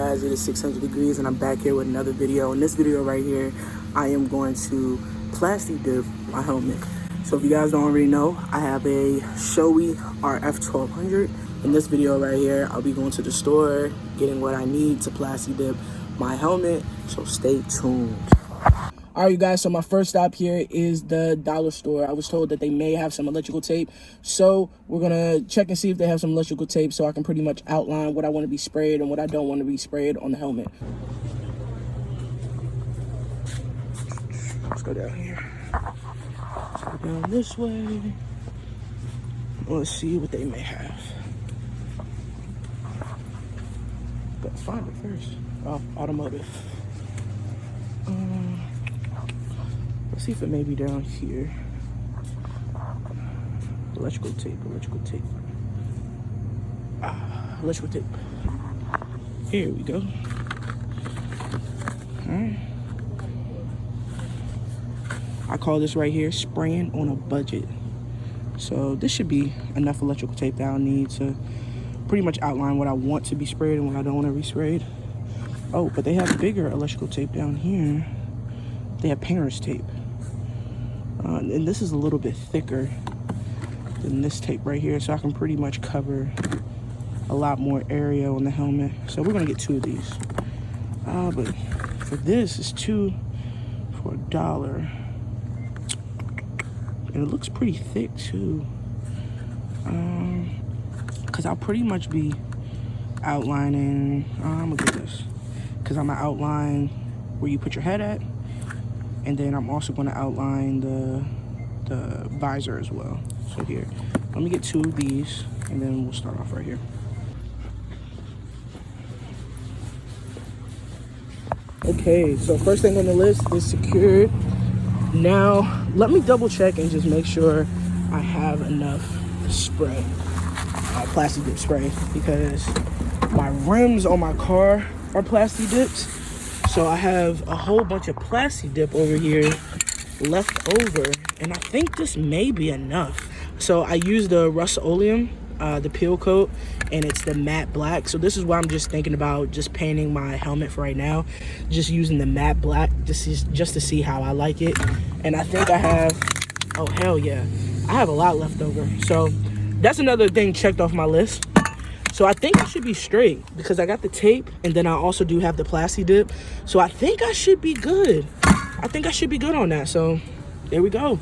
guys? It is 600 degrees and I'm back here with another video. In this video right here, I am going to plasti dip my helmet. So if you guys don't already know, I have a Shoei RF 1200. In this video right here, I'll be going to the store, getting what I need to plasti dip my helmet, so stay tuned. All right, you guys, so my first stop here is the dollar store. I was told that they may have some electrical tape, so we're gonna check and see if they have some electrical tape so I can pretty much outline what I want to be sprayed and what I don't want to be sprayed on the helmet. Let's go down here. Let's go down this way. Let's see what they may have. Gotta find it first. Oh, automotive. Let's see if it may be down here. Electrical tape, electrical tape. Electrical tape. Here we go. Alright. I call this right here spraying on a budget. So this should be enough electrical tape that I'll need to pretty much outline what I want to be sprayed and what I don't want to be sprayed. Oh, but they have bigger electrical tape down here. They have painter's tape. And this is a little bit thicker than this tape right here, so I can pretty much cover a lot more area on the helmet. So we're gonna get 2 of these. But for this, it's 2 for $1. And it looks pretty thick too. Cause I'll pretty much be outlining, I'm gonna get this. Cause I'm gonna outline where you put your head at. And then I'm also gonna outline the visor as well. So here, let me get 2 of these and then we'll start off right here. Okay, so first thing on the list is secured. Now, let me double check and just make sure I have enough spray, plasti dip spray, because my rims on my car are plasti dipped. So I have a whole bunch of plasti dip over here left over, and I think this may be enough. So I use the Rust-Oleum, the peel coat, and it's the matte black. So this is why I'm just thinking about just painting my helmet for right now, just using the matte black just to see how I like it. And I think I have, oh hell yeah, I have a lot left over. So that's another thing checked off my list. So I think I should be straight because I got the tape and then I also do have the plasti dip. So I think I should be good. I think I should be good on that. So there we go.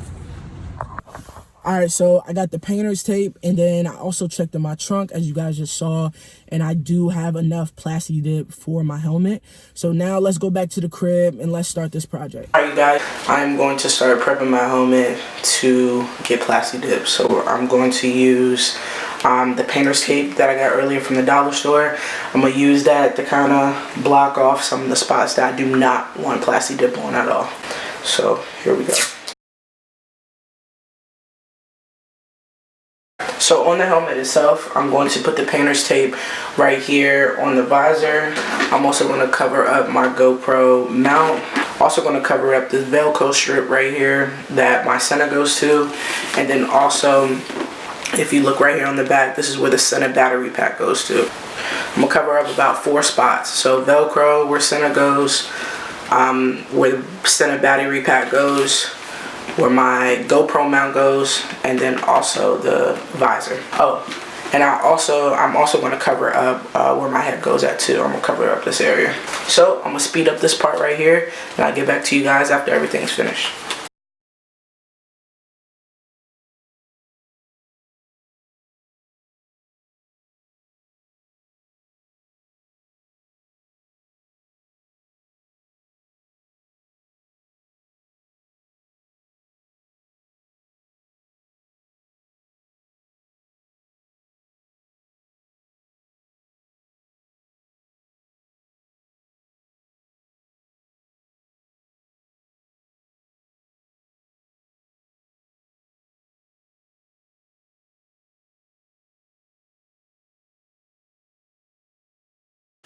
All right, so I got the painter's tape and then I also checked in my trunk as you guys just saw, and I do have enough plasti dip for my helmet. So now let's go back to the crib and let's start this project. All right, you guys, I'm going to start prepping my helmet to get plasti dip. So I'm going to use the painter's tape that I got earlier from the dollar store. I'm gonna use that to kind of block off some of the spots that I do not want plasti dip on at all. So here we go. So on the helmet itself, I'm going to put the painter's tape right here on the visor. I'm also going to cover up my GoPro mount. Also going to cover up this Velcro strip right here that my center goes to. And then also, if you look right here on the back, this is where the center battery pack goes to. I'm going to cover up about 4 spots. So Velcro, where center goes, where the center battery pack goes, where my GoPro mount goes, and then also the visor. Oh, and I'm also going to cover up where my head goes at too. I'm going to cover up this area. So I'm going to speed up this part right here, and I'll get back to you guys after everything's finished.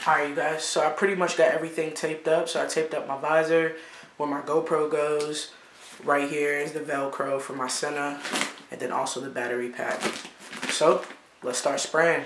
Alright, you guys, so I pretty much got everything taped up. So I taped up my visor, where my GoPro goes. Right here is the Velcro for my center, and then also the battery pack. So let's start spraying.